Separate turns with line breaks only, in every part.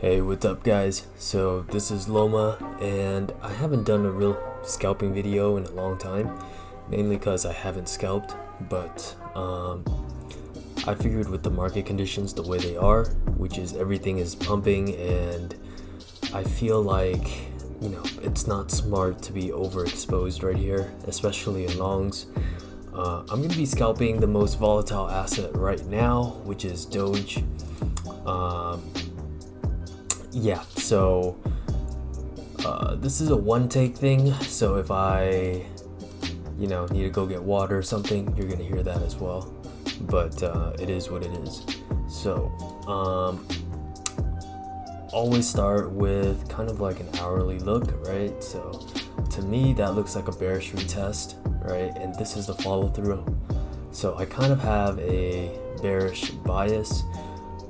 Hey, what's up guys? So this is Loma and I haven't done a real scalping video in a long time, mainly because I haven't scalped, but I figured with the market conditions the way they are, which is everything is pumping, and I feel like, it's not smart to be overexposed right here, especially in longs. I'm going to be scalping the most volatile asset right now, which is Doge. So this is a one take thing, so if I need to go get water or something, you're gonna hear that as well, but it is what it is. So always start with kind of like an hourly look, right? So to me that looks like a bearish retest, right? And this is the follow through, so I kind of have a bearish bias,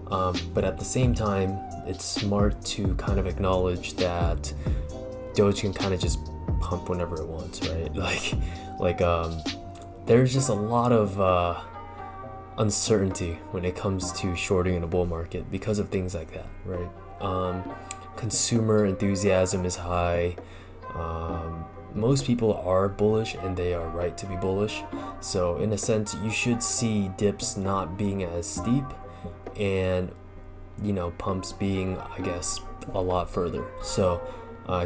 but at the same time it's smart to kind of acknowledge that Doge can kind of just pump whenever it wants, right? There's just a lot of uncertainty when it comes to shorting in a bull market because of things like that, right? Consumer enthusiasm is high. Most people are bullish, and they are right to be bullish. So in a sense, you should see dips not being as steep, and pumps being, I guess, a lot further. So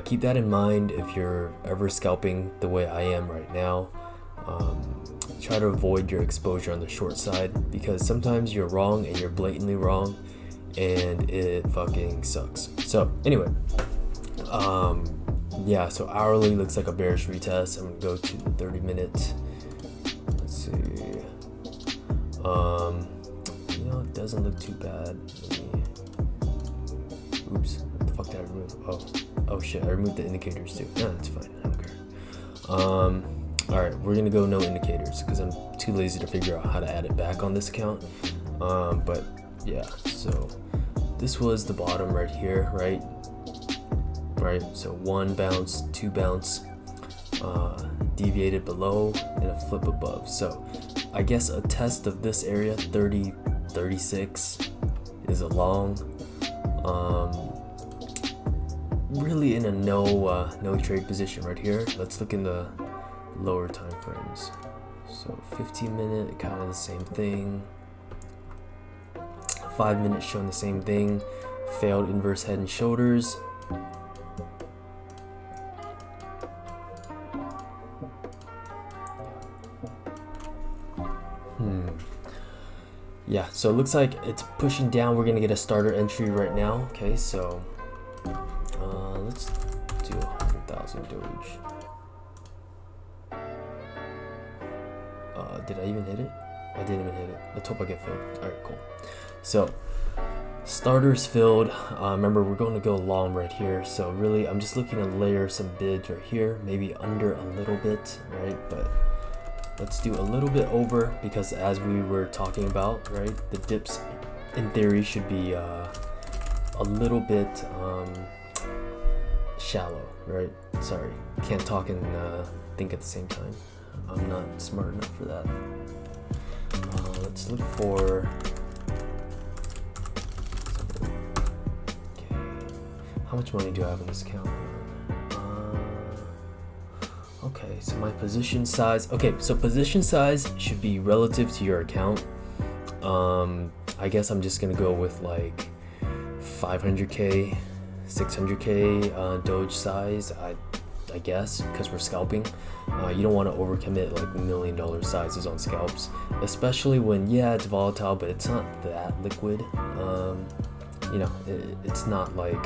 keep that in mind if you're ever scalping the way I am right now. Try to avoid your exposure on the short side, because sometimes you're wrong and you're blatantly wrong and it fucking sucks. So anyway, so hourly looks like a bearish retest. I'm gonna go to the 30-minute. Let's see. It doesn't look too bad. Oops, what the fuck did I remove? Oh shit, I removed the indicators too. Nah, that's fine, I don't care. Alright, we're gonna go no indicators because I'm too lazy to figure out how to add it back on this account. But yeah, so this was the bottom right here, right? So one bounce, two bounce, deviated below, and a flip above. So I guess a test of this area, 30, 36 is a long. Really in a no trade position right here. Let's look in the lower time frames. So 15-minute, kind of the same thing. 5 minutes showing the same thing. Failed inverse head and shoulders. Yeah, so it looks like it's pushing down. We're gonna get a starter entry right now. Okay, so let's do 100,000 Doge. Did I even hit it? I didn't even hit it. Let's hope I get filled. All right, cool. So starters filled. Remember, we're going to go long right here. So really, I'm just looking to layer some bids right here, maybe under a little bit, right? But let's do a little bit over, because as we were talking about, right, the dips in theory should be a little bit shallow, right? Sorry, can't talk and think at the same time. I'm not smart enough for that. Let's look for, okay, how much money do I have in this account? Okay, so my position size. Okay, so position size should be relative to your account. I guess I'm just gonna go with like 500k, 600k Doge size. I guess, because we're scalping. You don't want to overcommit like $1 million sizes on scalps, especially when it's volatile, but it's not that liquid. It's not like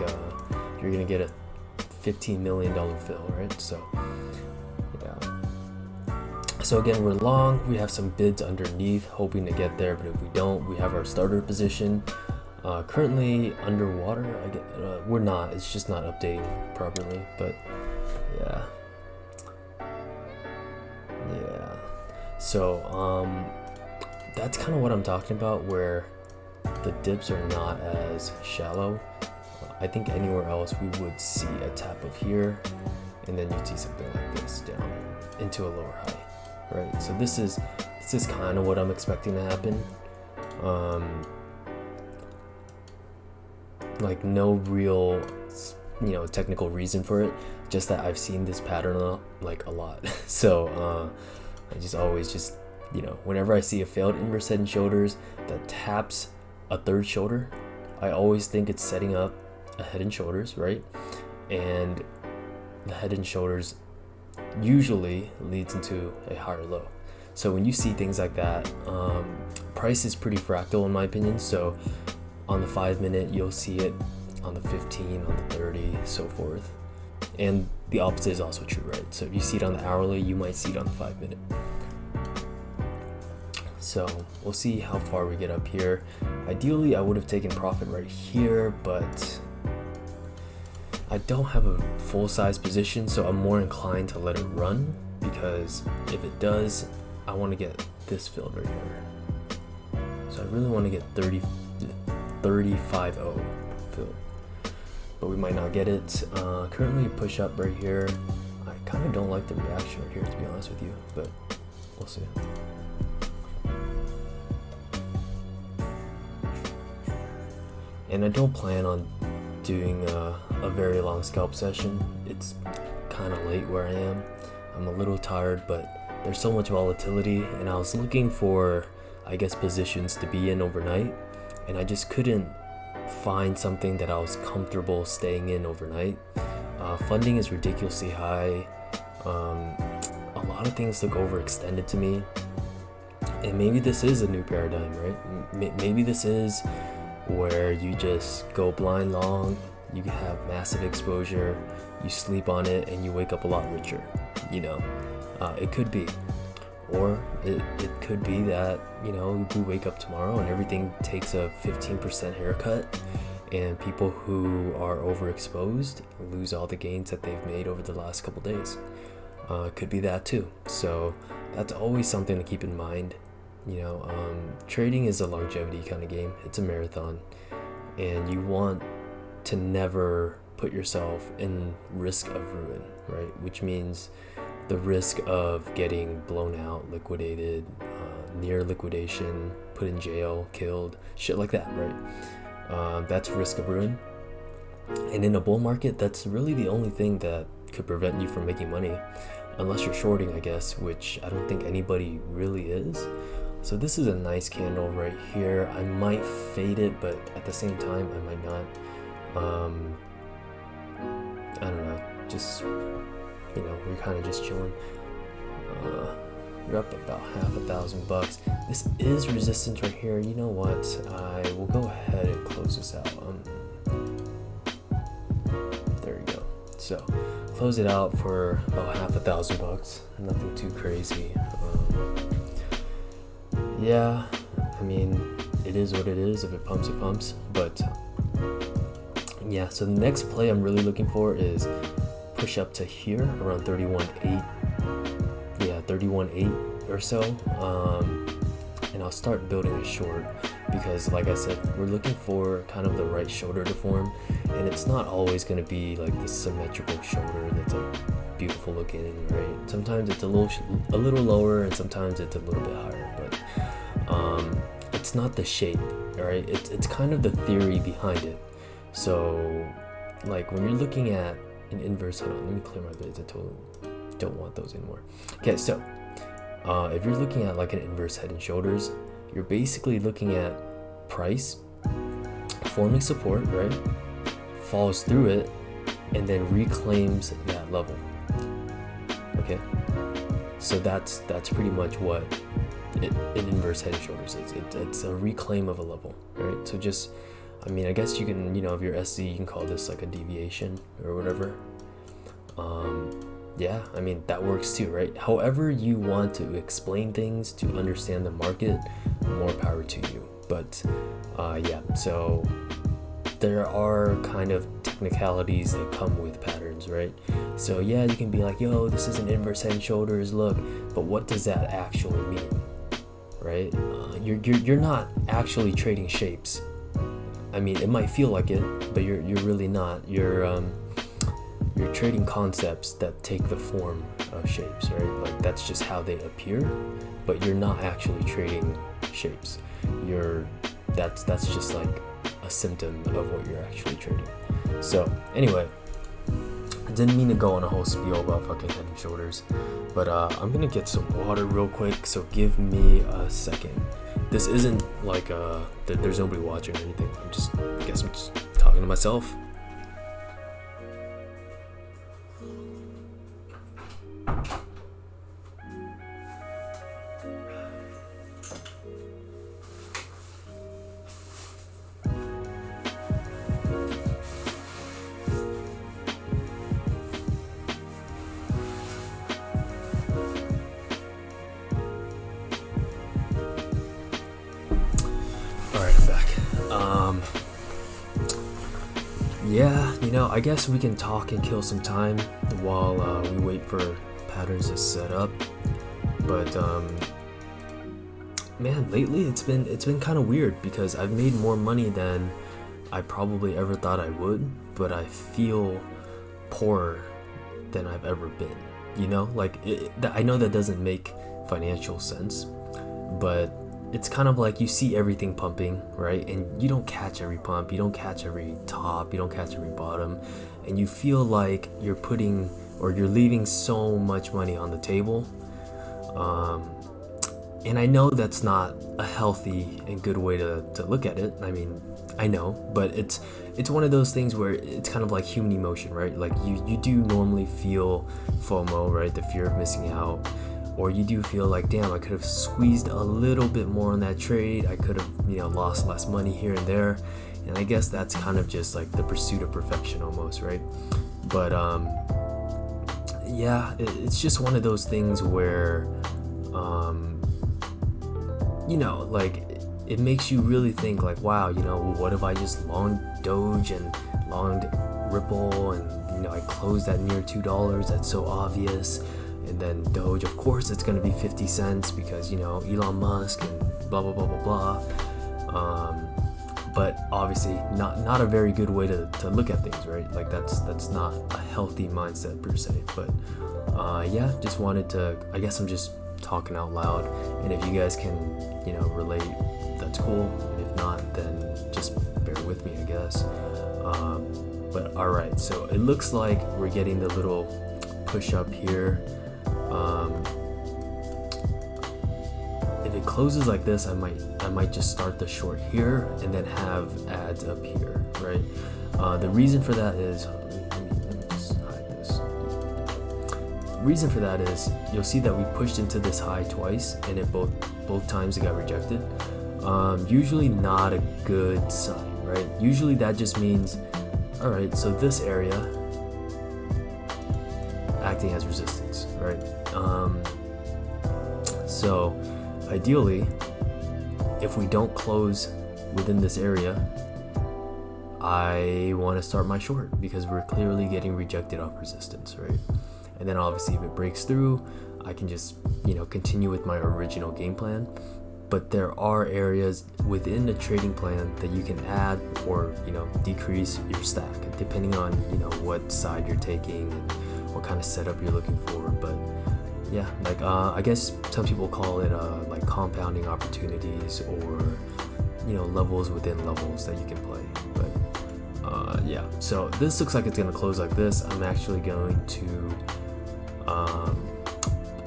you're gonna get a $15 million fill, right? So. So again, we're long. We have some bids underneath, hoping to get there, but if we don't, we have our starter position. Currently underwater. We're not. It's just not updating properly. But yeah. So that's kind of what I'm talking about, where the dips are not as shallow. I think anywhere else we would see a tap of here, and then you'd see something like this down into a lower high. Right, so this is kind of what I'm expecting to happen. like no real, technical reason for it, just that I've seen this pattern a lot. So I just always whenever I see a failed inverse head and shoulders that taps a third shoulder, I always think it's setting up a head and shoulders, right? And the head and shoulders usually leads into a higher low. So when you see things like that, price is pretty fractal in my opinion. So on the 5 minute, you'll see it on the 15, on the 30, so forth. And the opposite is also true, right? So if you see it on the hourly, you might see it on the 5 minute. So we'll see how far we get up here. Ideally, I would have taken profit right here, but I don't have a full size position, so I'm more inclined to let it run, because if it does, I want to get this filled right here. So I really want to get 35.0 filled, but we might not get it. Currently push up right here. I kind of don't like the reaction right here, to be honest with you, but we'll see. And I don't plan on doing a very long scalp session. It's kind of late where I am. I'm a little tired, but there's so much volatility, and I was looking for, I guess, positions to be in overnight, and I just couldn't find something that I was comfortable staying in overnight. Funding is ridiculously high. A lot of things look overextended to me, and maybe this is a new paradigm, right? Maybe this is where you just go blind long, you have massive exposure, you sleep on it, and you wake up a lot richer. It could be, or it could be that we wake up tomorrow and everything takes a 15% haircut, and people who are overexposed lose all the gains that they've made over the last couple days. Could be that too. So that's always something to keep in mind. Trading is a longevity kind of game. It's a marathon, and you want to never put yourself in risk of ruin, right? Which means the risk of getting blown out, liquidated, near liquidation, put in jail, killed, shit like that, right? That's risk of ruin. And in a bull market, that's really the only thing that could prevent you from making money, unless you're shorting, I guess, which I don't think anybody really is. So this is a nice candle right here. I might fade it, but at the same time, I might not. I don't know. Just, we're kind of just chilling. We're up about $1,000. This is resistance right here. You know what? I will go ahead and close this out. There we go. So close it out for about $1,000. Nothing too crazy. Yeah, I mean, it is what it is. If it pumps, it pumps. But yeah, so the next play I'm really looking for is push up to here around 31.8. Yeah, 31.8 or so. And I'll start building a short, because like I said, we're looking for kind of the right shoulder to form, and it's not always going to be like the symmetrical shoulder that's like beautiful looking, right? Sometimes it's a little lower, and sometimes it's a little bit higher, but it's not the shape, right? It's kind of the theory behind it. So like when you're looking at an inverse, hold on, let me clear my vids. I totally don't want those anymore. Okay, so if you're looking at like an inverse head and shoulders, you're basically looking at price forming support, right? Falls through it and then reclaims that level. Okay, so that's pretty much what an inverse head and shoulders is. It's a reclaim of a level, right? So just, I mean, I guess you can, if you're SC, you can call this like a deviation or whatever. Yeah, I mean, that works too, right? However you want to explain things to understand the market, more power to you. But yeah, so there are kind of technicalities that come with patterns, right? So yeah, you can be like, yo, this is an inverse head and shoulders, look, but what does that actually mean, right? You're not actually trading shapes. I mean, it might feel like it, but you're really not. You're trading concepts that take the form of shapes, right? Like that's just how they appear, but you're not actually trading shapes. That's just like a symptom of what you're actually trading. So anyway, I didn't mean to go on a whole spiel about fucking head and shoulders, but I'm gonna get some water real quick, so give me a second. This isn't like there's nobody watching or anything. I guess I'm just talking to myself. Yeah, I guess we can talk and kill some time while we wait for patterns to set up. But man, lately it's been kind of weird because I've made more money than I probably ever thought I would, but I feel poorer than I've ever been. Like I know that doesn't make financial sense, but it's kind of like you see everything pumping, right? And you don't catch every pump, you don't catch every top, you don't catch every bottom, and you feel like you're leaving so much money on the table. And I know that's not a healthy and good way to look at it. I mean, I know, but it's one of those things where it's kind of like human emotion, right? Like you do normally feel FOMO, right? The fear of missing out. Or you do feel like, damn, I could have squeezed a little bit more on that trade. I could have, lost less money here and there. And I guess that's kind of just like the pursuit of perfection almost, right? But yeah, it's just one of those things where, like it makes you really think like, wow, what if I just long Doge and long Ripple and, I closed that near $2? That's so obvious. And then Doge, of course, it's going to be 50 cents because, Elon Musk and blah, blah, blah, blah, blah. But obviously not a very good way to look at things, right? Like that's not a healthy mindset per se. But yeah, just wanted to, I guess I'm just talking out loud. And if you guys can, relate, that's cool. And if not, then just bear with me, I guess. But all right, so it looks like we're getting the little push up here. If it closes like this, I might just start the short here and then have ads up here, right? The reason for that is, let me just hide this. Reason for that is you'll see that we pushed into this high twice, and it both times it got rejected. Usually not a good sign, right? Usually that just means, all right, so this area acting as resistance, right? So ideally, if we don't close within this area, I want to start my short because we're clearly getting rejected off resistance, right? And then obviously if it breaks through, I can just, continue with my original game plan. But there are areas within the trading plan that you can add or, decrease your stack depending on, what side you're taking and what kind of setup you're looking for. But yeah, like I guess some people call it like compounding opportunities or levels within levels that you can play. But yeah, so this looks like it's gonna close like this. I'm actually going to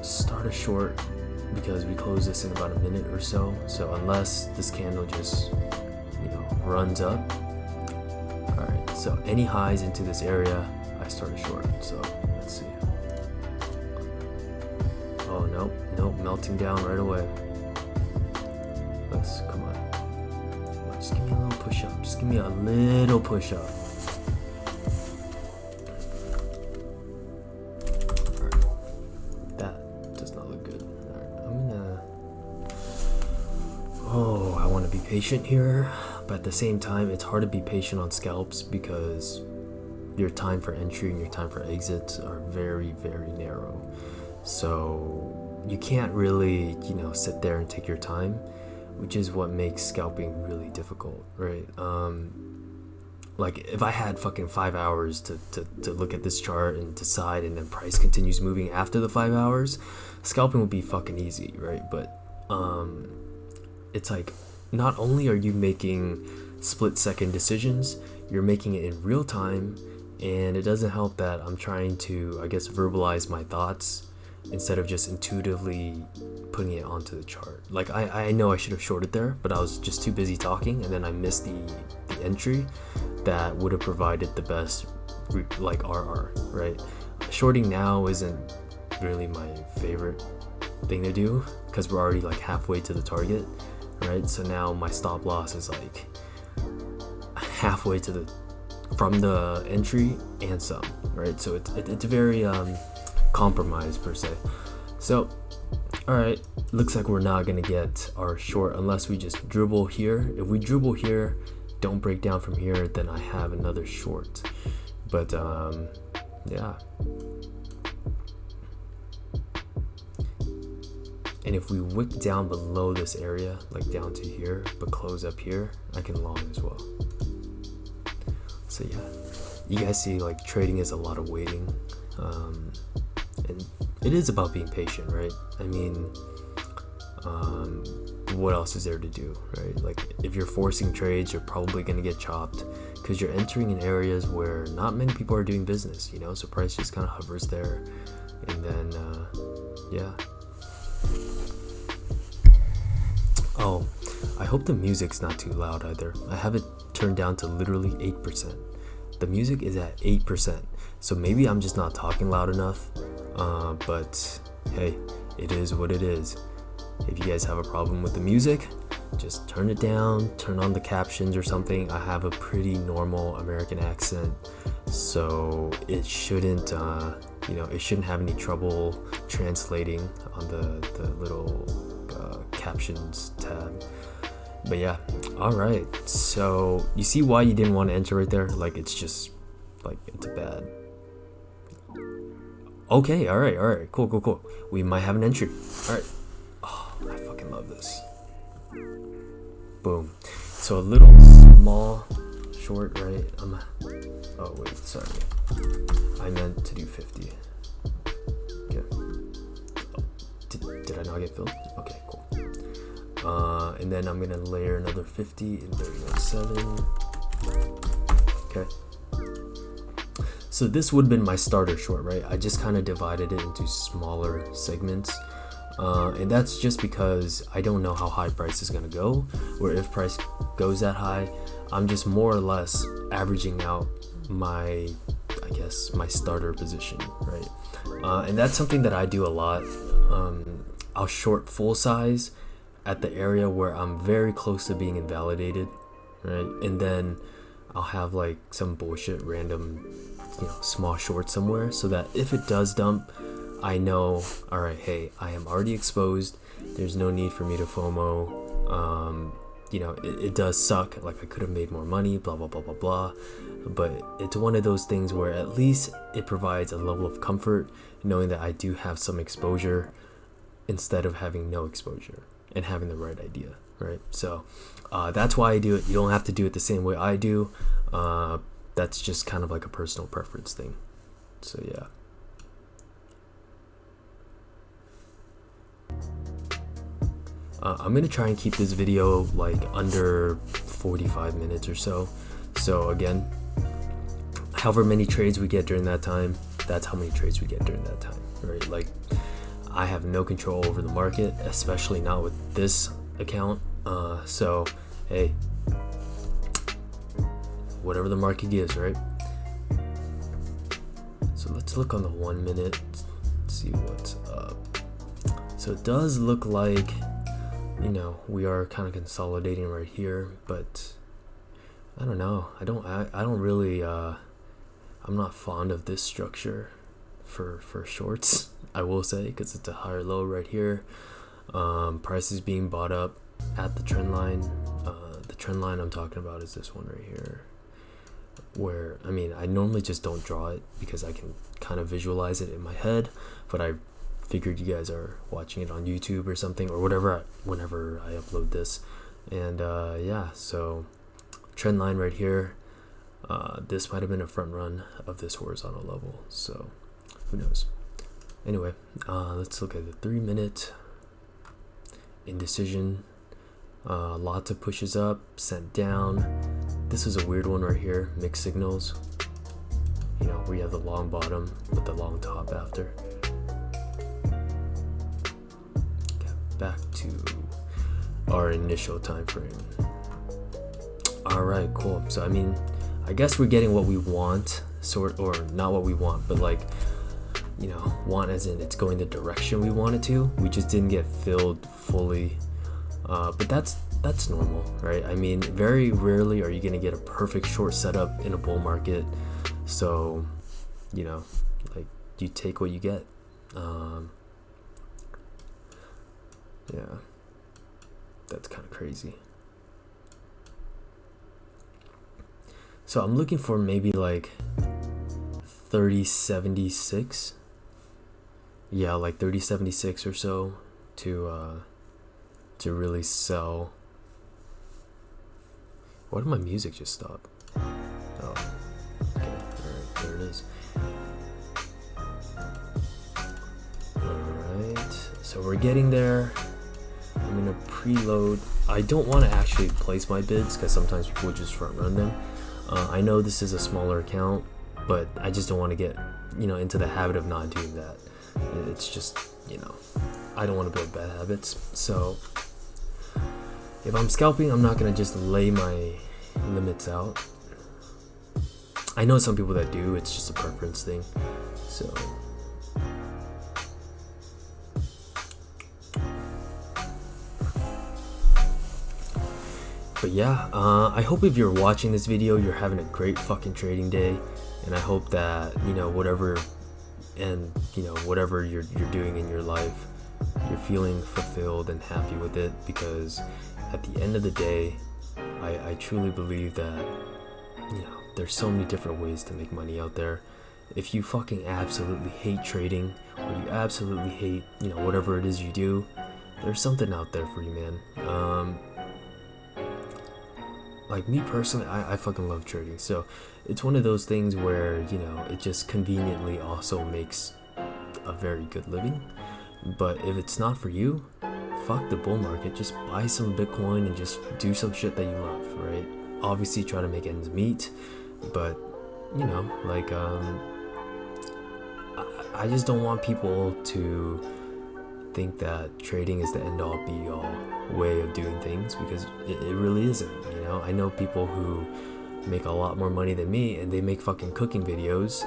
start a short because we close this in about a minute or so. So unless this candle just runs up, all right, so any highs into this area I start a short. So let's see. Oh, nope, melting down right away. Come on, just give me a little push up. Just give me a little push up. Alright, that does not look good. Alright, I want to be patient here, but at the same time, it's hard to be patient on scalps because your time for entry and your time for exits are very, very narrow. So you can't really, sit there and take your time, which is what makes scalping really difficult, right? Like if I had fucking 5 hours to look at this chart and decide, and then price continues moving after the 5 hours, scalping would be fucking easy, right? But it's like not only are you making split-second decisions. You're making it in real time, and it doesn't help that I'm trying to, I guess, verbalize my thoughts instead of just intuitively putting it onto the chart. Like I know I should have shorted there, but I was just too busy talking, and then I missed the entry that would have provided the best like RR, right? Shorting now isn't really my favorite thing to do because we're already like halfway to the target, right? So now my stop loss is like halfway to from the entry and some, right? So it's very compromised per se. So all right, looks like we're not gonna get our short unless we just dribble here. If we dribble here, don't break down from here, then I have another short. But yeah, and if we wick down below this area, like down to here but close up here, I can long as well. So yeah, you guys see like trading is a lot of waiting, and it is about being patient, right? I mean, what else is there to do, right? Like if you're forcing trades, you're probably going to get chopped because you're entering in areas where not many people are doing business, you know, so price just kind of hovers there, and then yeah. Oh, I hope the music's not too loud either. I have it turned down to literally 8%. The music is at 8%, so maybe I'm just not talking loud enough, but hey, it is what it is. If you guys have a problem with the music, just turn it down, turn on the captions or something. I have a pretty normal American accent, so it shouldn't, it shouldn't have any trouble translating on the little captions tab. But yeah, all right. So you see why you didn't want to enter right there? Like it's just like it's a bad. Okay, all right, cool. We might have an entry. All right. Oh, I fucking love this. Boom. So a little small short, right? Oh wait, sorry. I meant to do 50. Okay. Oh, did I not get filled? Okay, cool. And then I'm gonna layer another 50 in 31.7. Okay. So this would have been my starter short, right? I just kind of divided it into smaller segments. And that's just because I don't know how high price is going to go, or if price goes that high. I'm just more or less averaging out my starter position, right? And that's something that I do a lot. I'll short full size at the area where I'm very close to being invalidated, right? And then I'll have like some bullshit random, small short somewhere, so that if it does dump, I know, all right, hey, I am already exposed. There's no need for me to FOMO. It does suck. Like I could have made more money, blah, blah, blah, blah, blah. But it's one of those things where at least it provides a level of comfort knowing that I do have some exposure instead of having no exposure and having the right idea, right? So that's why I do it. You don't have to do it the same way I do. That's just kind of like a personal preference thing. So yeah. I'm gonna try and keep this video like under 45 minutes or so. So again, however many trades we get during that time, that's how many trades we get during that time, right? Like I have no control over the market, especially not with this account. So hey, whatever the market gives, right? So let's look on the 1 minute, see what's up. So it does look like, we are kind of consolidating right here, but I don't know. I don't really, I'm not fond of this structure for shorts, I will say, because it's a higher low right here. Price is being bought up at the trend line. The trend line I'm talking about is this one right here, where, I normally just don't draw it because I can kind of visualize it in my head, but I figured you guys are watching it on YouTube or something, or whatever, whenever I upload this. And yeah, so trend line right here, this might have been a front run of this horizontal level, so who knows. Anyway, let's look at the 3 minute indecision. Lots of pushes up, sent down. This is a weird one right here, mixed signals. You know, where you have the long bottom with the long top after. Okay, back to our initial time frame. All right, cool. So I mean, I guess we're getting what we want, or not what we want, but like, you know, want as in it's going the direction we want it to. We just didn't get filled fully. But that's normal, right? I mean, very rarely are you gonna get a perfect short setup in a bull market. So, you know, like, you take what you get. Yeah, that's kind of crazy. So I'm looking for maybe like 3076. Yeah, like 3076 or so to really sell. Why did my music just stop? Oh, okay, alright, there it is. Alright, so we're getting there. I'm gonna preload. I don't want to actually place my bids because sometimes people just front run them. I know this is a smaller account, but I just don't want to get, you know, into the habit of not doing that. It's just, you know, I don't want to build bad habits. So if I'm scalping, I'm not gonna just lay my limits out. I know some people that do, it's just a preference thing. So but yeah, I hope if you're watching this video, you're having a great fucking trading day, and I hope that, you know, whatever you're doing in your life, you're feeling fulfilled and happy with it, because at the end of the day, I truly believe that, you know, there's so many different ways to make money out there. If you fucking absolutely hate trading, or you absolutely hate, you know, whatever it is you do, there's something out there for you, man. Like me personally, I fucking love trading, so it's one of those things where, you know, it just conveniently also makes a very good living. But if it's not for you, fuck the bull market, just buy some Bitcoin and just do some shit that you love, right? Obviously try to make ends meet, but, you know, like, I just don't want people to think that trading is the end-all be-all way of doing things, because it really isn't. You know, I know people who make a lot more money than me, and they make fucking cooking videos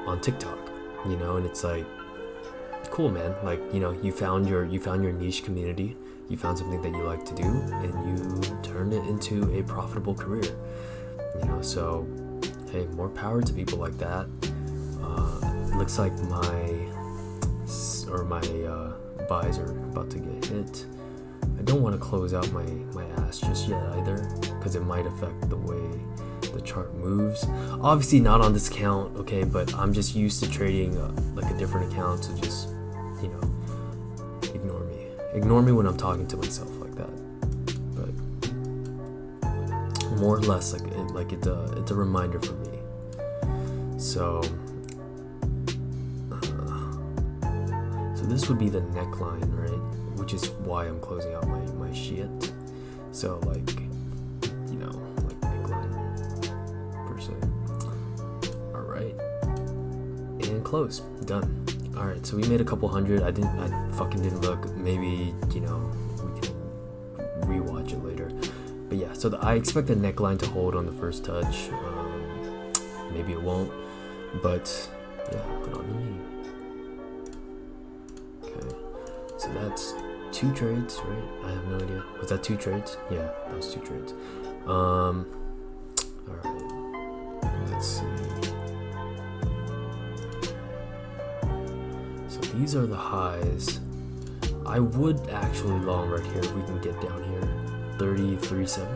on TikTok, you know, and it's like, cool, man. Like, you know, you found your niche community, you found something that you like to do, and you turned it into a profitable career, you know. So hey, more power to people like that. Looks like my buys are about to get hit. I don't want to close out my ass just yet either, because it might affect the way the chart moves. Obviously not on this account, okay, but I'm just used to trading like a different account, so just, you know, ignore me when I'm talking to myself like that. But more or less, like it's a reminder for me. So this would be the neckline, right? Which is why I'm closing out my shit. So like, you know, like neckline per se. All right, and close, done. All right, so we made a couple hundred. I fucking didn't look. Maybe, you know, we can rewatch it later. But yeah, so I expect the neckline to hold on the first touch. Maybe it won't, but yeah, put on the knee. Okay, so that's 2 trades, right? I have no idea. Was that 2 trades? Yeah, that was 2 trades. All right, let's see. So these are the highs. I would actually long right here if we can get down here. 33.7.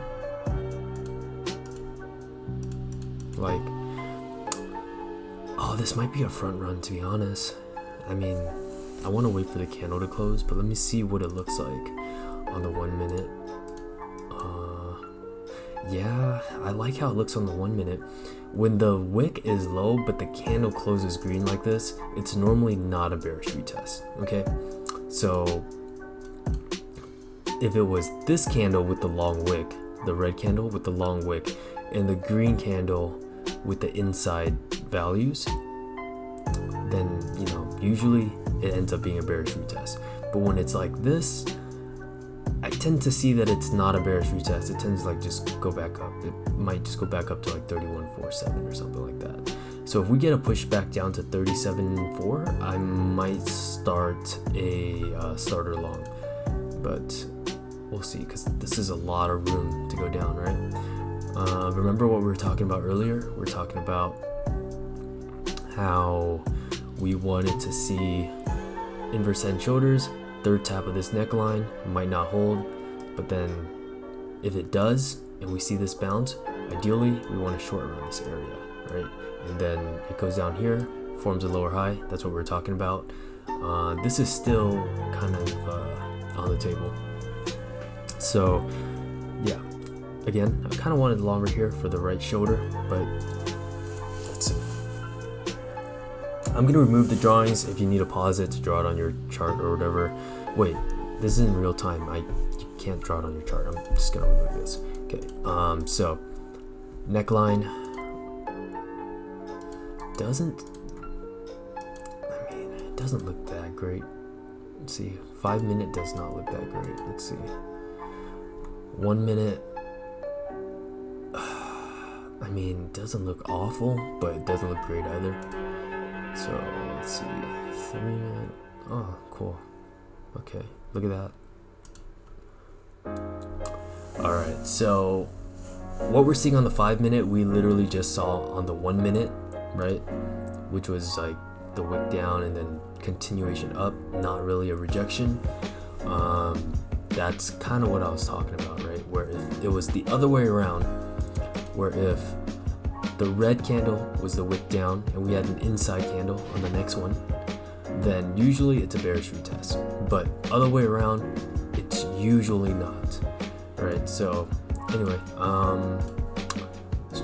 Like, oh, this might be a front run, to be honest. I mean, I want to wait for the candle to close, but let me see what it looks like on the 1 minute. Yeah, I like how it looks on the 1 minute. When the wick is low but the candle closes green like this, it's normally not a bearish retest, okay? So if it was this candle with the long wick, the red candle with the long wick, and the green candle with the inside values, then, you know, usually it ends up being a bearish retest. But when it's like this, I tend to see that it's not a bearish retest. It tends to like just go back up. It might just go back up to like 31.47 or something like that. So if we get a push back down to 37.4, I might start a starter long, but we'll see, because this is a lot of room to go down, right? Remember what we were talking about earlier? We're talking about how we wanted to see inverse head and shoulders. Third tap of this neckline might not hold, but then if it does and we see this bounce, ideally we want to short around this area, right? And then it goes down here, forms a lower high. That's what we're talking about. This is still kind of on the table. So yeah, again, I kind of wanted longer here for the right shoulder, but let's see. I'm gonna remove the drawings. If you need to pause it to draw it on your chart or whatever. Wait, this is in real time. You can't draw it on your chart. I'm just gonna remove this. Okay. So neckline doesn't. I mean, it doesn't look that great. Let's see. 5 minute does not look that great. Let's see. 1 minute. I mean, doesn't look awful, but it doesn't look great either. So let's see, 3 minute. Oh, cool. Okay, look at that. All right, so what we're seeing on the 5 minute, we literally just saw on the 1 minute, right? Which was like the wick down and then continuation up, not really a rejection. That's kind of what I was talking about, right? Where if it was the other way around, where if the red candle was the wick down and we had an inside candle on the next one, then usually it's a bearish retest. But other way around, it's usually not. Right? So anyway, let's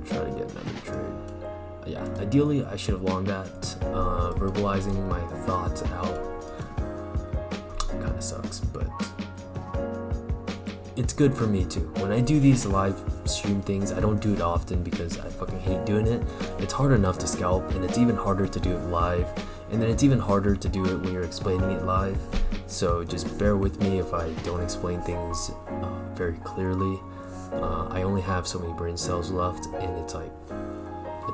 try to get another trade. Yeah, ideally I should have longed that. Verbalizing my thoughts out kind of sucks, but it's good for me too. When I do these live stream things, I don't do it often because I fucking hate doing it. It's hard enough to scalp, and it's even harder to do it live, and then it's even harder to do it when you're explaining it live. So just bear with me if I don't explain things very clearly. I only have so many brain cells left, and it's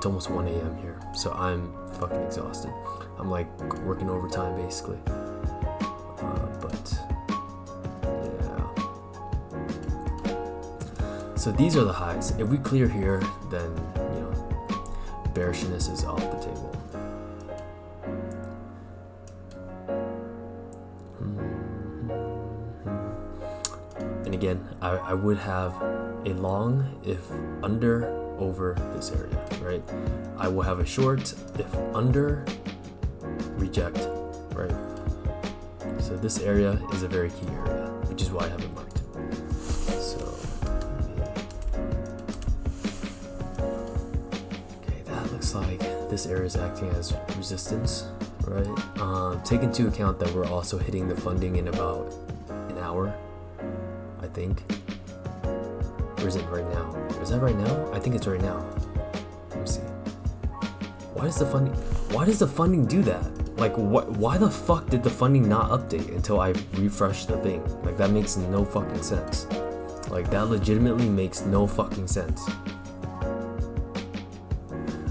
almost 1 a.m. here, so I'm fucking exhausted. I'm like working overtime basically. But so these are the highs. If we clear here, then, you know, bearishness is off the table. And again, I would have a long if under over this area, right? I will have a short if under reject, right? So this area is a very key area, which is why I have it marked. Like this area is acting as resistance, right? Take into account that we're also hitting the funding in about an hour, I think. Or is it right now? Is that right now? I think it's right now. Let me see. Why does the funding do that? Like, why the fuck did the funding not update until I refreshed the thing? Like, that makes no fucking sense. Like, that legitimately makes no fucking sense.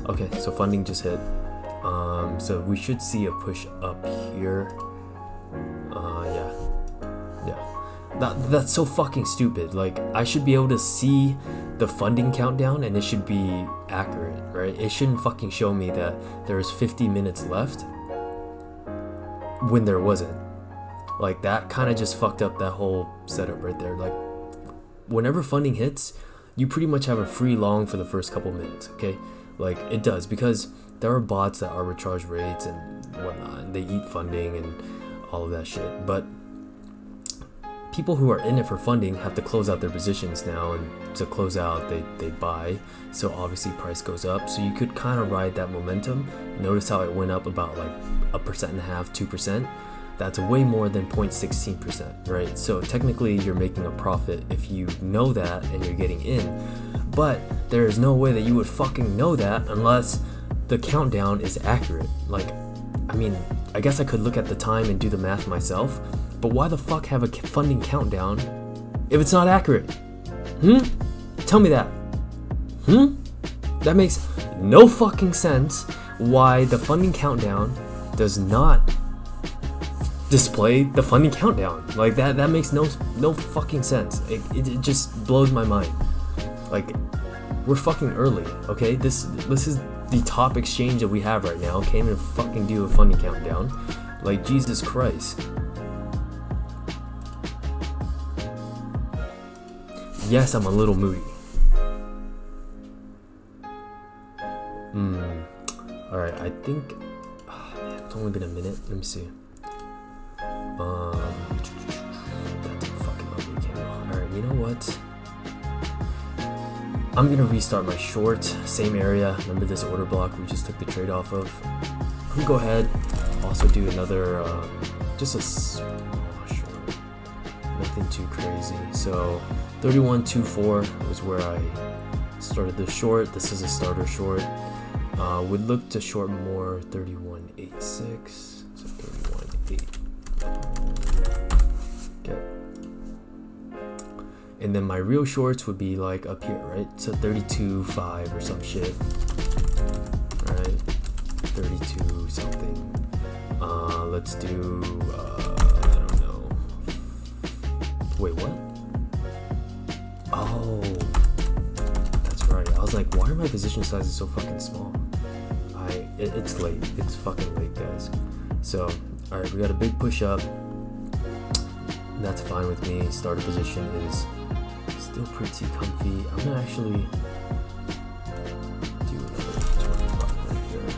Okay, so funding just hit. So we should see a push up here. Yeah. That's so fucking stupid. Like, I should be able to see the funding countdown and it should be accurate, right? It shouldn't fucking show me that there's 50 minutes left when there wasn't. Like, that kind of just fucked up that whole setup right there. Like, whenever funding hits, you pretty much have a free long for the first couple minutes, okay? Like, it does, because there are bots that arbitrage rates and whatnot, and they eat funding and all of that shit. But people who are in it for funding have to close out their positions now, and to close out, they buy. So obviously price goes up. So you could kind of ride that momentum. Notice how it went up about like 1.5%, 2%. That's way more than 0.16%, right? So technically you're making a profit if you know that and you're getting in. But there is no way that you would fucking know that unless the countdown is accurate. Like, I mean, I guess I could look at the time and do the math myself, but why the fuck have a funding countdown if it's not accurate? Tell me that. That makes no fucking sense why the funding countdown does not display the funding countdown. Like that makes no fucking sense. It just blows my mind. Like, we're fucking early, okay? This is the top exchange that we have right now. Can't even fucking do a funding countdown. Like, Jesus Christ. Yes, I'm a little moody. Alright, I think it's only been a minute. Let me see. That's a fucking ugly candle. Alright, you know what? I'm gonna restart my short, same area. Remember this order block we just took the trade off of? I'm gonna go ahead, also do another, just a small short, nothing too crazy. So 31.24 was where I started the short. This is a starter short. Would look to short more 31.86, so 31.8. Okay. And then my real shorts would be like up here, right? So 32.5 or some shit, right? 32 something. Let's do, I don't know. Wait, what? Oh, that's right. I was like, why are my position sizes so fucking small? It's late. It's fucking late, guys. So, alright, we got a big push up. That's fine with me. Starter position is still pretty comfy. I'm gonna actually do another 25 right here,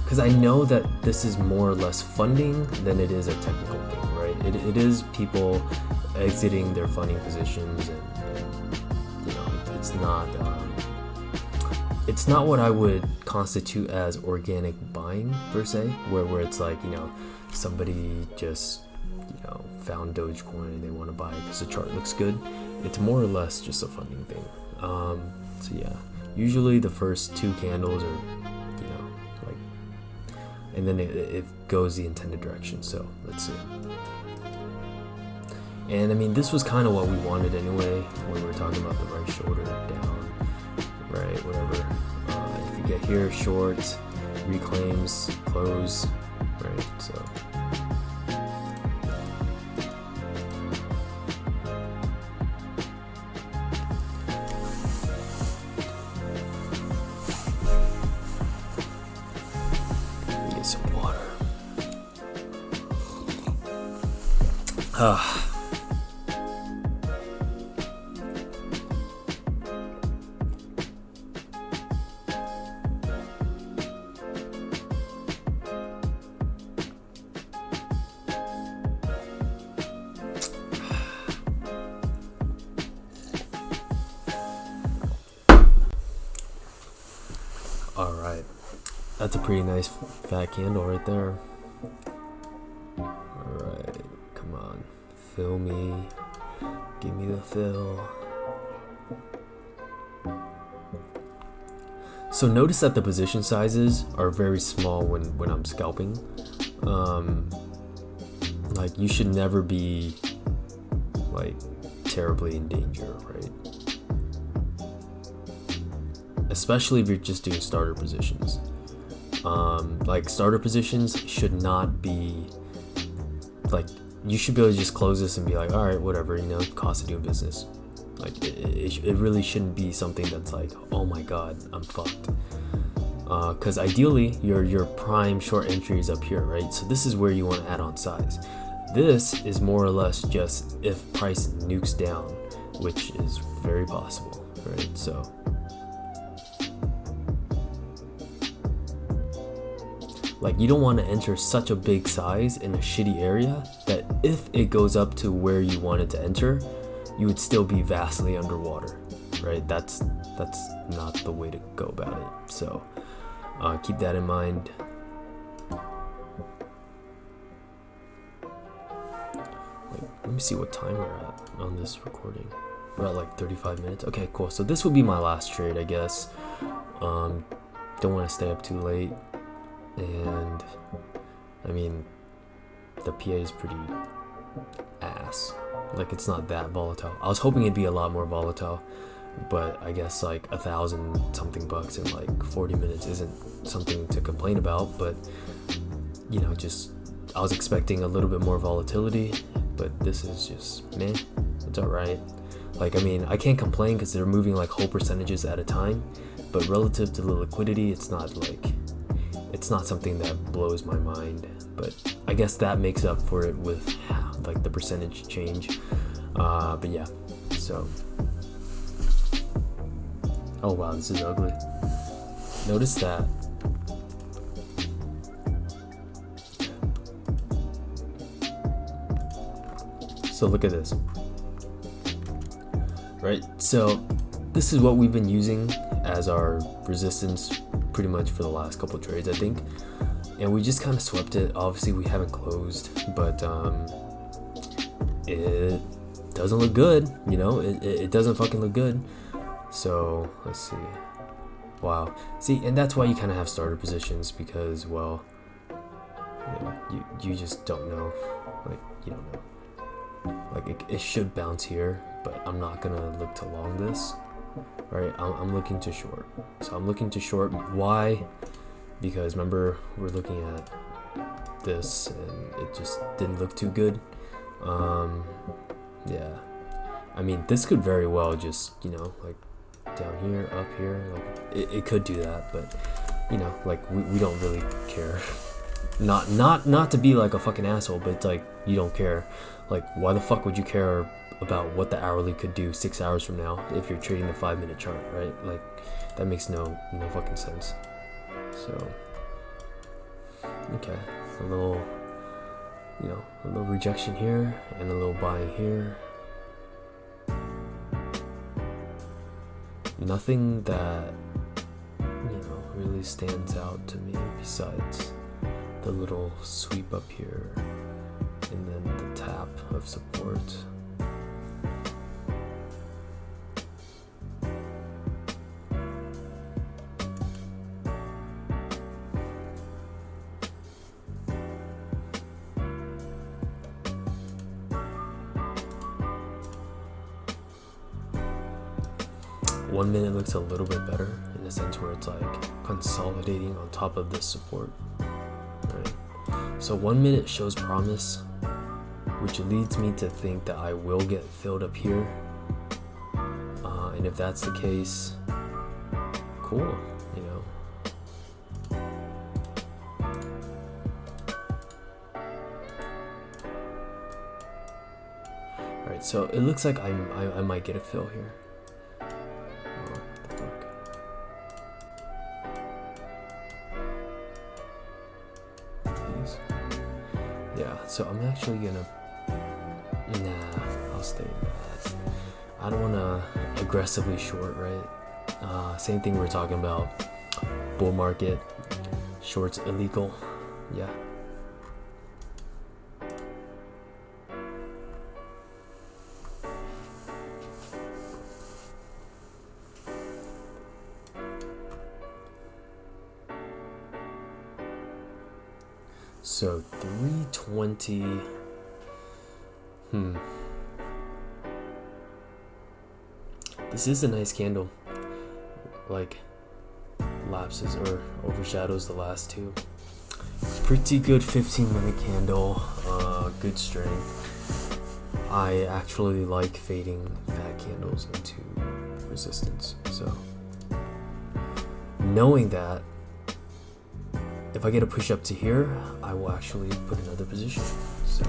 because I know that this is more or less funding than it is a technical thing, right? It is people exiting their funding positions, and you know, it's not what I would constitute as organic buying per se, where it's like, you know, somebody just, you know, found Dogecoin and they want to buy it because the chart looks good. It's more or less just a funding thing. So yeah, usually the first two candles are, you know, like, and then it goes the intended direction. So let's see. And I mean, this was kind of what we wanted anyway, when we were talking about the right shoulder down, right, whatever. If you get here, short, reclaims, close, right, so. Get some water. Alright, that's a pretty nice fat candle right there. Alright, come on, fill me, give me the fill. So notice that the position sizes are very small when I'm scalping. Like, you should never be like terribly in danger, right? Especially if you're just doing starter positions. Like, starter positions should not be like, you should be able to just close this and be like, all right, whatever, you know, cost of doing business. Like, it really shouldn't be something that's like, oh my god, I'm fucked. Because ideally your prime short entry is up here, right? So this is where you want to add on size. This is more or less just if price nukes down, which is very possible, right? So like, you don't want to enter such a big size in a shitty area that if it goes up to where you wanted to enter, you would still be vastly underwater, right? That's not the way to go about it. So keep that in mind. let me see what time we're at on this recording. We're at like 35 minutes. Okay, cool. So this will be my last trade, I guess. Don't want to stay up too late, and I mean the PA is pretty ass. Like, it's not that volatile. I was hoping it'd be a lot more volatile, but I guess like 1,000 something bucks in like 40 minutes isn't something to complain about. But you know, just I was expecting a little bit more volatility, but this is just meh. It's all right. Like, I mean, I can't complain because they're moving like whole percentages at a time, but relative to the liquidity, it's not something that blows my mind. But I guess that makes up for it with like the percentage change. But yeah, so. Oh wow, this is ugly. Notice that. So look at this. Right, so this is what we've been using as our resistance pretty much for the last couple trades, I think. And we just kind of swept it. Obviously we haven't closed, but it doesn't look good, you know. It doesn't fucking look good. So let's see. Wow. See, and that's why you kind of have starter positions, because, well, you just don't know. Like, you don't know. Like, it should bounce here, but I'm not gonna look to long this. Alright, I'm looking to short. So I'm looking to short. Why? Because remember, we're looking at this and it just didn't look too good. Yeah. I mean, this could very well just, you know, like down here, up here, like it could do that, but you know, like we don't really care. Not to be like a fucking asshole, but it's like, you don't care. Like, why the fuck would you care about what the hourly could do 6 hours from now if you're trading the 5-minute chart, right? Like, that makes no fucking sense. So, okay, a little rejection here and a little buying here. Nothing that, you know, really stands out to me besides the little sweep up here and then the tap of support. One minute looks a little bit better in a sense where it's like consolidating on top of this support, right? So 1 minute shows promise, which leads me to think that I will get filled up here. And if that's the case, cool, you know. Alright, so it looks like I might get a fill here. Yeah, so I'm actually gonna, I'll stay that. I don't wanna aggressively short, right? Same thing we're talking about, bull market, shorts illegal, yeah. So 320. This is a nice candle. Like, lapses or overshadows the last two. Pretty good 15-minute candle. Good strength. I actually like fading fat candles into resistance. So, knowing that, if I get a push up to here, I will actually put another position. So.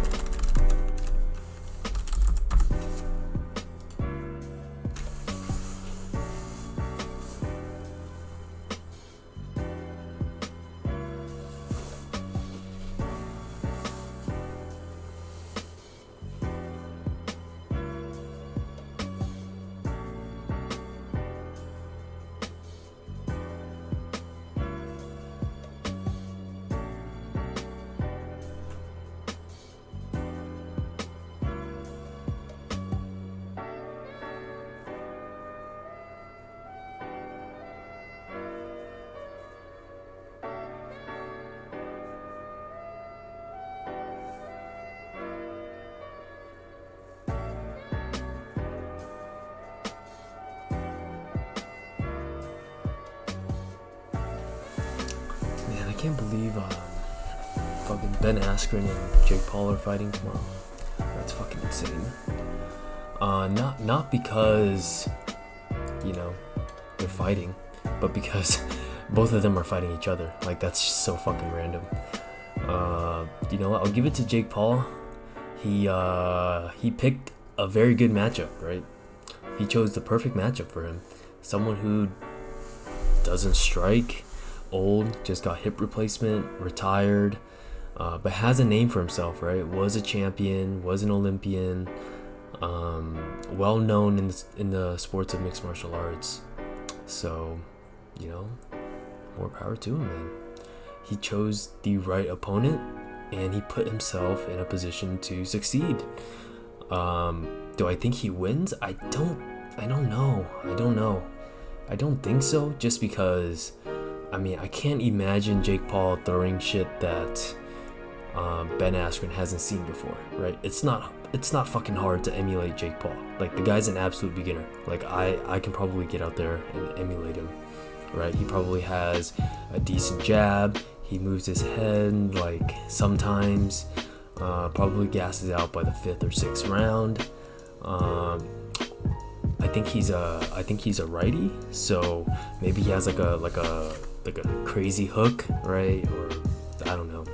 can't believe fucking Ben Askren and Jake Paul are fighting tomorrow. That's fucking insane. Not because, you know, they're fighting, but because both of them are fighting each other. Like, that's just so fucking random. You know what? I'll give it to Jake Paul. He picked a very good matchup, right? He chose the perfect matchup for him. Someone who doesn't strike, old, just got hip replacement, retired, but has a name for himself, right? Was a champion, was an Olympian, well known in the sports of mixed martial arts. So, you know, more power to him, man. He chose the right opponent, and he put himself in a position to succeed. Do I think he wins? I don't know. I don't think so, just because, I mean, I can't imagine Jake Paul throwing shit that Ben Askren hasn't seen before, right? It's not fucking hard to emulate Jake Paul. Like, the guy's an absolute beginner. Like, I can probably get out there and emulate him, right? He probably has a decent jab. He moves his head, like, sometimes. Probably gasses out by the 5th or 6th round. I think he's a righty, so maybe he has like a crazy hook, right? Or I don't know.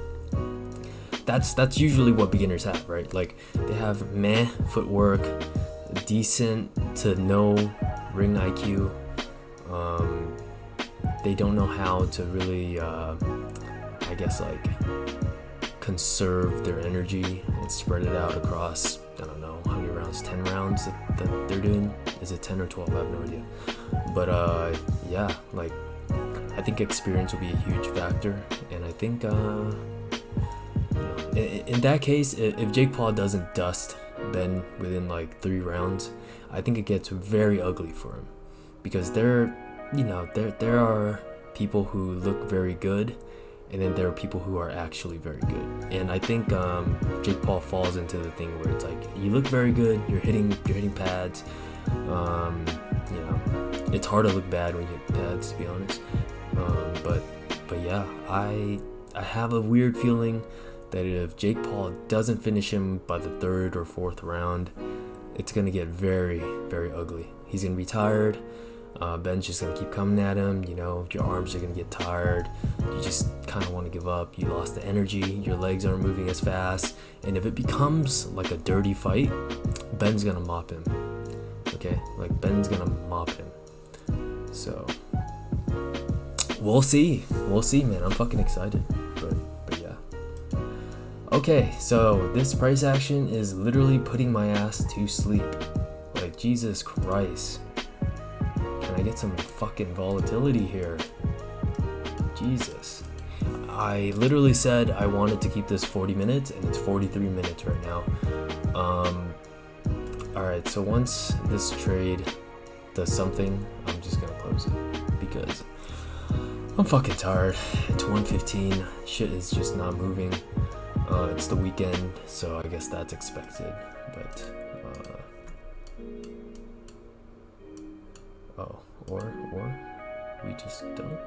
That's usually what beginners have, right? Like, they have meh footwork, decent to no ring IQ. They don't know how to really, I guess, like, conserve their energy and spread it out across, I don't know how many rounds, 10 rounds that they're doing. Is it 10 or 12? I have no idea. But yeah, like, I think experience will be a huge factor, and I think in that case, if Jake Paul doesn't dust Ben within like 3 rounds, I think it gets very ugly for him, because there are people who look very good, and then there are people who are actually very good. And I think Jake Paul falls into the thing where it's like, you look very good, you're hitting pads. You know, it's hard to look bad when you hit pads, to be honest. But yeah, I have a weird feeling that if Jake Paul doesn't finish him by the 3rd or 4th round, it's gonna get very, very ugly. He's gonna be tired. Ben's just gonna keep coming at him. You know, your arms are gonna get tired. You just kind of want to give up. You lost the energy. Your legs aren't moving as fast. And if it becomes like a dirty fight, Ben's gonna mop him. Okay, like, Ben's gonna mop him. So we'll see, man. I'm fucking excited. But yeah. Okay, so this price action is literally putting my ass to sleep. Like, Jesus Christ. Can I get some fucking volatility here? Jesus. I literally said I wanted to keep this 40 minutes, and it's 43 minutes right now. Alright, so once this trade does something, I'm just gonna close it, because I'm fucking tired. It's 1:15. Shit is just not moving. It's the weekend, so I guess that's expected. But or we just don't.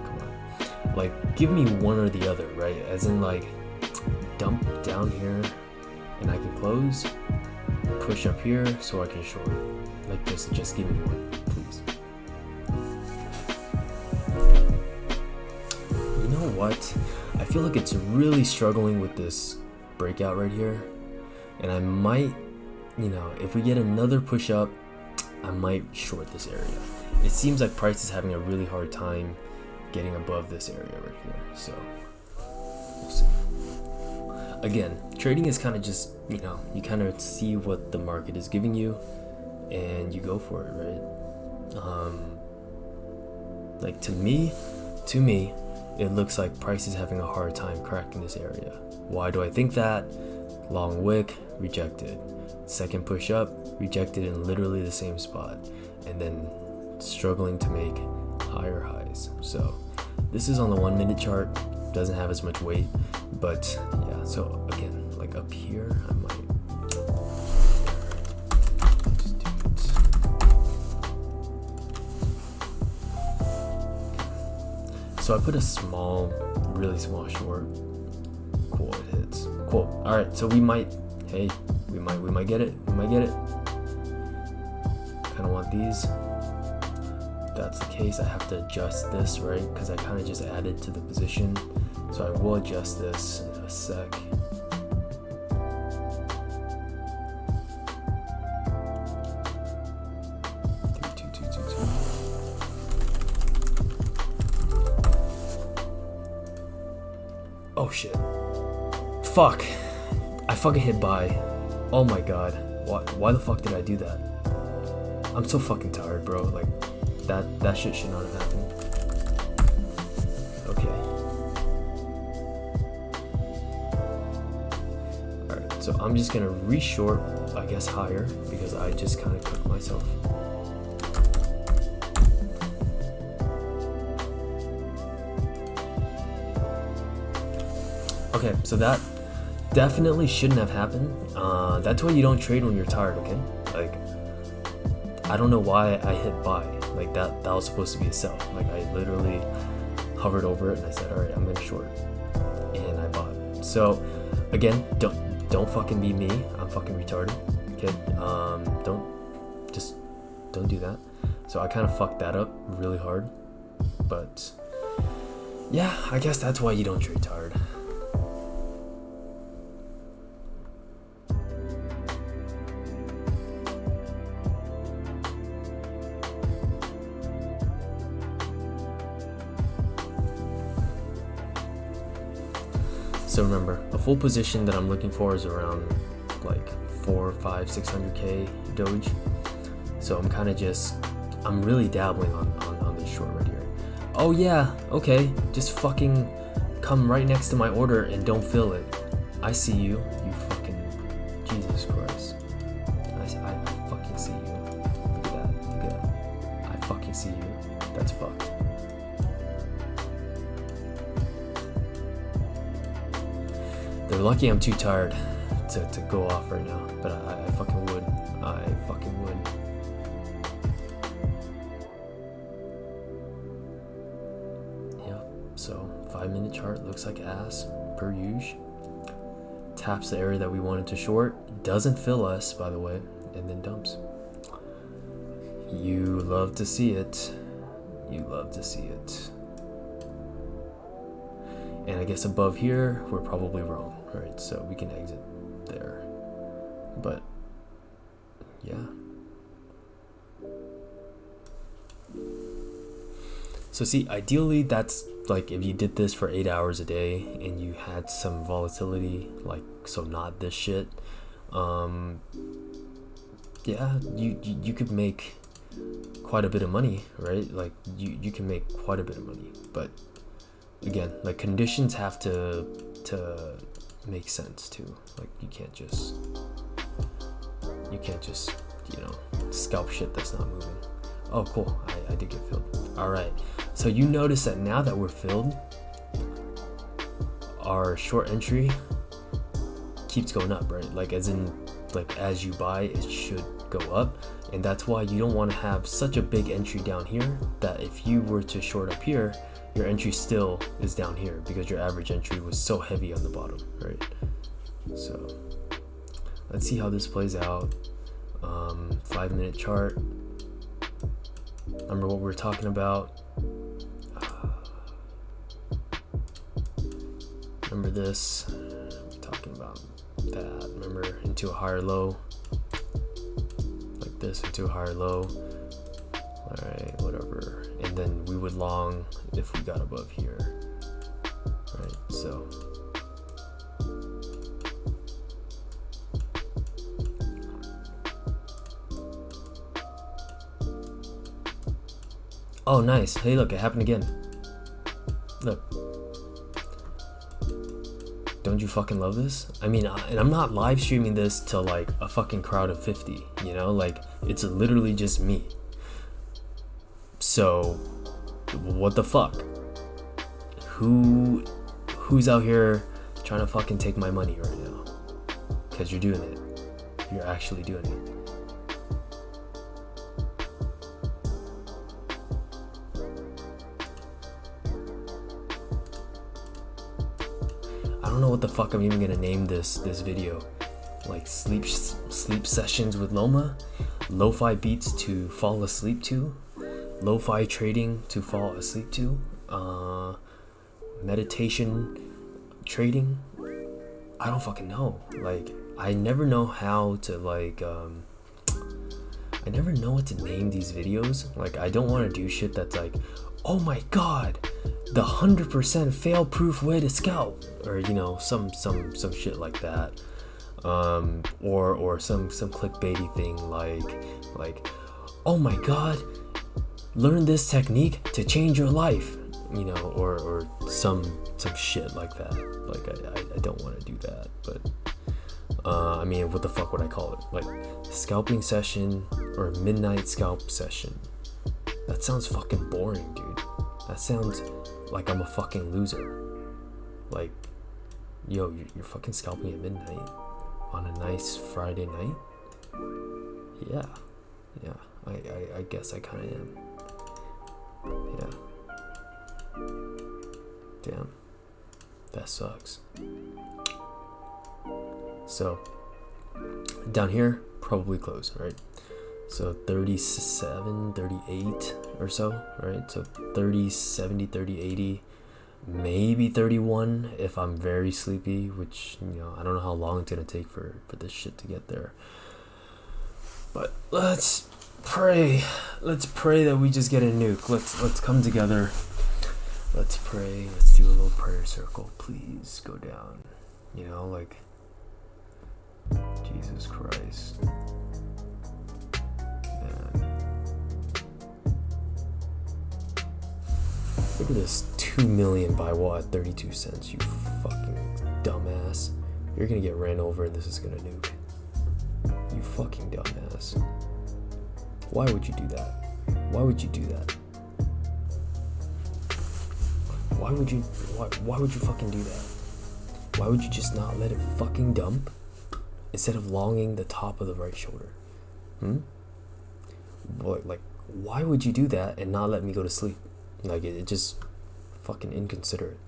Come on. Like, give me one or the other, right? As in, like, dump down here and I can close, push up here so I can short. Like, just give me one, please. You know what? I feel like it's really struggling with this breakout right here, and I might, you know, if we get another push up, I might short this area. It seems like price is having a really hard time getting above this area right here, so we'll see. Again, trading is kind of just, you know, you kind of see what the market is giving you and you go for it, right? Like, to me, it looks like price is having a hard time cracking this area. Why do I think that? Long wick, rejected. Second push up, rejected in literally the same spot, and then struggling to make higher highs. So this is on the 1 minute chart, doesn't have as much weight, but yeah, so again, like, like up here, I might. So I put a small, really small short. Cool, it hits. Cool. All right, so we might get it. We might get it. Kind of want these. If that's the case, I have to adjust this, right? Because I kind of just added to the position. So I will adjust this in a sec. Oh shit. Fuck. I fucking hit buy. Oh my god. Why the fuck did I do that? I'm so fucking tired, bro. Like, that shit should not have happened. Okay. Alright, so I'm just gonna re-short, I guess, higher, because I just kind of cooked myself. Okay, so that definitely shouldn't have happened. That's why you don't trade when you're tired, okay? Like, I don't know why I hit buy. Like, that was supposed to be a sell. Like, I literally hovered over it and I said, all right, I'm gonna short. And I bought. So, again, don't fucking be me. I'm fucking retarded, okay? Don't do that. So I kind of fucked that up really hard. But, yeah, I guess that's why you don't trade tired. So remember, a full position that I'm looking for is around like 4, 5, 600k Doge. So I'm kind of I'm really dabbling on this short right here. Oh yeah, okay, just fucking come right next to my order and don't fill it. I see you, you fucking, Jesus Christ. I fucking see you. Look at that. I fucking see you. That's fucked. They're lucky I'm too tired to go off right now, but I fucking would. I fucking would. Yeah, so 5-minute chart looks like ass, per usual. Taps the area that we wanted to short, doesn't fill us, by the way, and then dumps. You love to see it. You love to see it. And I guess above here, we're probably wrong, right? So we can exit there. But, yeah. So see, ideally, that's like if you did this for 8 hours a day and you had some volatility, like, so not this shit, yeah, you could make quite a bit of money, right? Like, you can make quite a bit of money, but again, like, conditions have to make sense too. Like, you can't just you know, scalp shit that's not moving. Oh cool, I did get filled. All right, so you notice that now that we're filled, our short entry keeps going up, right? Like, as in, like, as you buy, it should go up. And that's why you don't want to have such a big entry down here that if you were to short up here, your entry still is down here because your average entry was so heavy on the bottom, right? So let's see how this plays out. 5-minute chart. Remember what we were talking about? Remember this? We're talking about that. Remember, into a higher low, like this, into a higher low. All right, whatever. And then we would long if we got above here, right? So oh, nice. Hey, look, it happened again. Look. Don't you fucking love this? I mean, and I'm not live streaming this to like a fucking crowd of 50, you know? Like, it's literally just me. So, what the fuck? Who's out here trying to fucking take my money right now? because you're doing it. You're actually doing it. I don't know what the fuck I'm even gonna name this video. Like sleep sessions with Loma, lo-fi beats to fall asleep to, lo-fi trading to fall asleep to, meditation trading. I don't fucking know. Like, I never know how to like I never know what to name these videos. Like, I don't want to do shit that's like, oh my god, the 100% fail-proof way to scalp, or you know, some shit like that, or some clickbaity thing like, oh my god, learn this technique to change your life, you know, or some shit like that. Like, I don't want to do that, but I mean, what the fuck would I call it? Like, scalping session or midnight scalp session. That sounds fucking boring, dude. That sounds like I'm a fucking loser. Like, yo, you're fucking scalping at midnight on a nice Friday night? Yeah, I guess I kind of am. Yeah. Damn. That sucks. So, down here, probably close, right? So 37, 38 or so, right? So 30, 70, 30, 80, maybe 31 if I'm very sleepy, which, you know, I don't know how long it's gonna take for this shit to get there. But let's pray that we just get a nuke. Let's come together. Let's pray. Let's do a little prayer circle. Please go down. You know, like, Jesus Christ. Look at this, 2 million by what? 32 cents, you fucking dumbass. You're gonna get ran over and this is gonna nuke. You fucking dumbass. Why would you do that? Why would you do that? Why would you fucking do that? Why would you just not let it fucking dump instead of longing the top of the right shoulder? Like, why would you do that and not let me go to sleep? Like, it just fucking inconsiderate.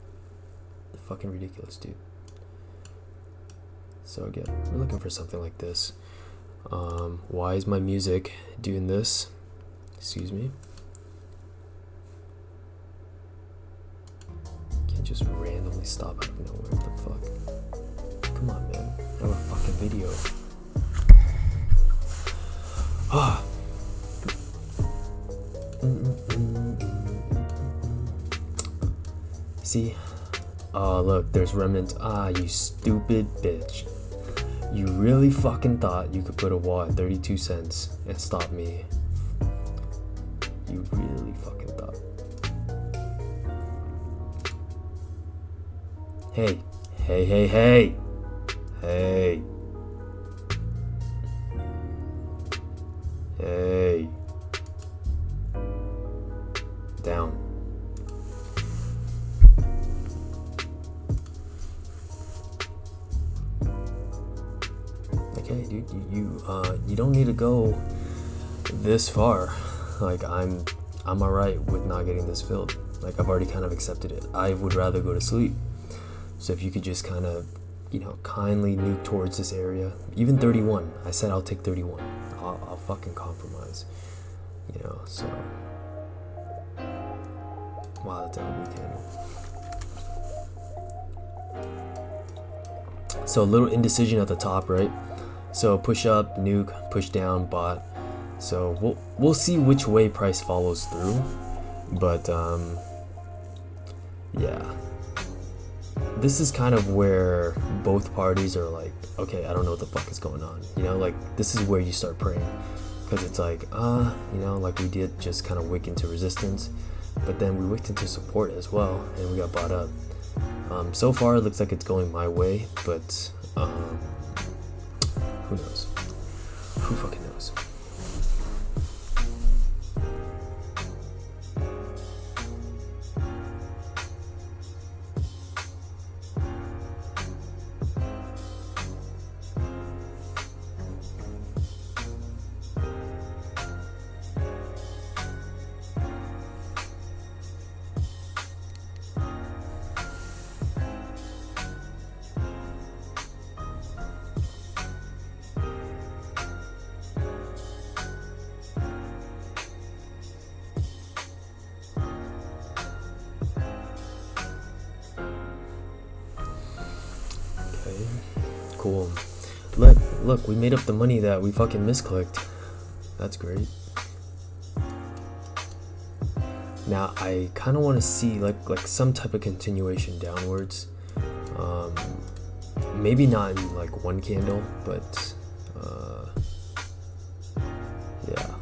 Fucking ridiculous, dude. So again, we're looking for something like this. Why is my music doing this? Excuse me. Can't just randomly stop out of nowhere. What the fuck? Come on, man. I have a fucking video. Ah. See? Oh, look, there's remnants. Ah, you stupid bitch. You really fucking thought you could put a wall at 32 cents and stop me. You really fucking thought. Hey. Hey. Hey. Down. Okay, dude, you don't need to go this far. Like, I'm alright with not getting this filled. Like, I've already kind of accepted it. I would rather go to sleep. So if you could just kind of, you know, kindly nuke towards this area. Even 31. I said I'll take 31. I'll fucking compromise. You know, so. Wow, that's a ugly candle. So a little indecision at the top, right? So push up, nuke, push down, bot. So we'll see which way price follows through. But yeah. This is kind of where both parties are like, okay, I don't know what the fuck is going on. You know, like, this is where you start praying. Because it's like, you know, like, we did just kind of wick into resistance. But then we wicked into support as well, and we got bought up. So far, it looks like it's going my way, but who knows? Who fucking knows? cool. Look, we made up the money that we fucking misclicked. That's great. Now I kind of want to see like some type of continuation downwards. Maybe not in like one candle, but yeah.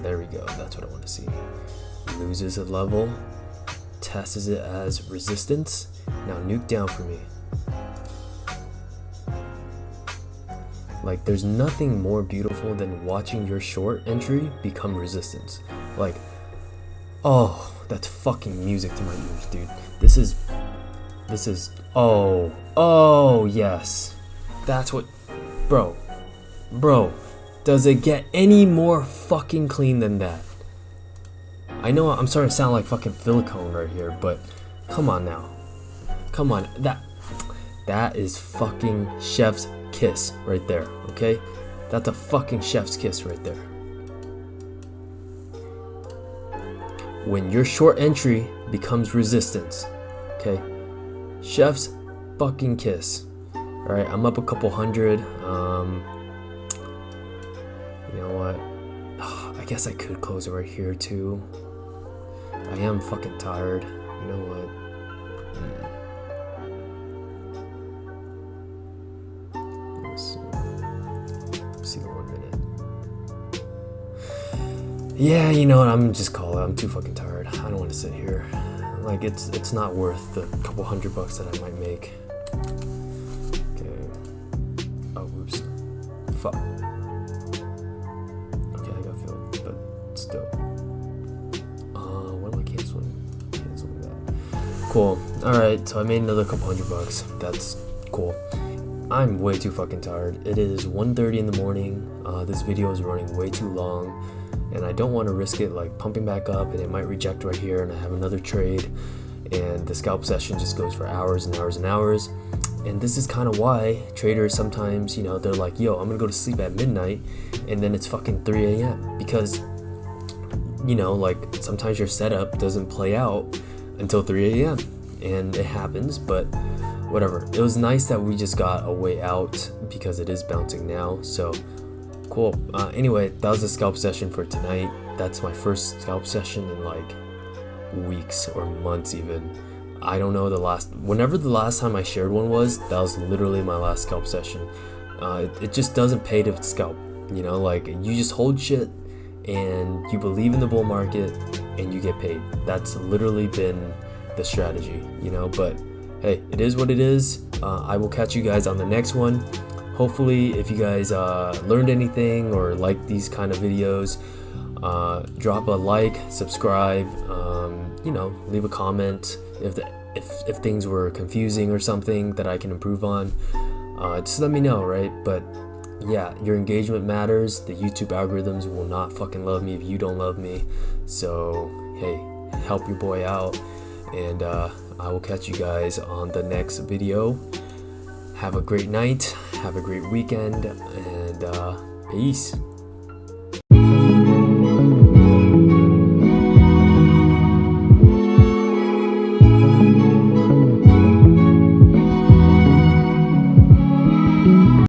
There we go. That's what I want to see. Loses a level, tests it as resistance. Now nuke down for me. Like, there's nothing more beautiful than watching your short entry become resistance. Like, oh, that's fucking music to my ears, dude. This is, oh, yes. That's what, bro, does it get any more fucking clean than that? I know I'm starting to sound like fucking silicone right here, but come on now. Come on, that is fucking chef's kiss right there, okay? That's a fucking chef's kiss right there. When your short entry becomes resistance, okay? Chef's fucking kiss. All right, I'm up a couple hundred. You know what? I guess I could close it right here too. I am fucking tired. You know what? Let's see the 1 minute. Yeah, you know what? I'm just call it. I'm too fucking tired. I don't want to sit here. Like, it's not worth the couple $100 that I might make. Okay. Oh, whoops. Fuck. Okay, I got filled, but still. What am I canceling? Canceling that. Cool. All right, so I made another couple $100. That's cool. I'm way too fucking tired. It is 1:30 in the morning. This video is running way too long, and I don't want to risk it like pumping back up and it might reject right here and I have another trade and the scalp session just goes for hours and hours and hours. And this is kind of why traders sometimes, you know, they're like, yo, I'm gonna go to sleep at midnight, and then it's fucking 3 a.m. because, you know, like sometimes your setup doesn't play out until 3 a.m. and it happens, but whatever. It was nice that we just got a way out because it is bouncing now, so cool. Anyway, that was the scalp session for tonight. That's my first scalp session in like weeks or months even. I don't know whenever the last time I shared one was, that was literally my last scalp session. It just doesn't pay to scalp, you know, like you just hold shit and you believe in the bull market and you get paid. That's literally been the strategy, you know, but hey, it is what it is. I will catch you guys on the next one. Hopefully, if you guys learned anything or like these kind of videos, drop a like, subscribe, you know, leave a comment if things were confusing or something that I can improve on. Just let me know, right? But yeah, your engagement matters. The YouTube algorithms will not fucking love me if you don't love me. So hey, help your boy out, and I will catch you guys on the next video. Have a great night, have a great weekend, and peace.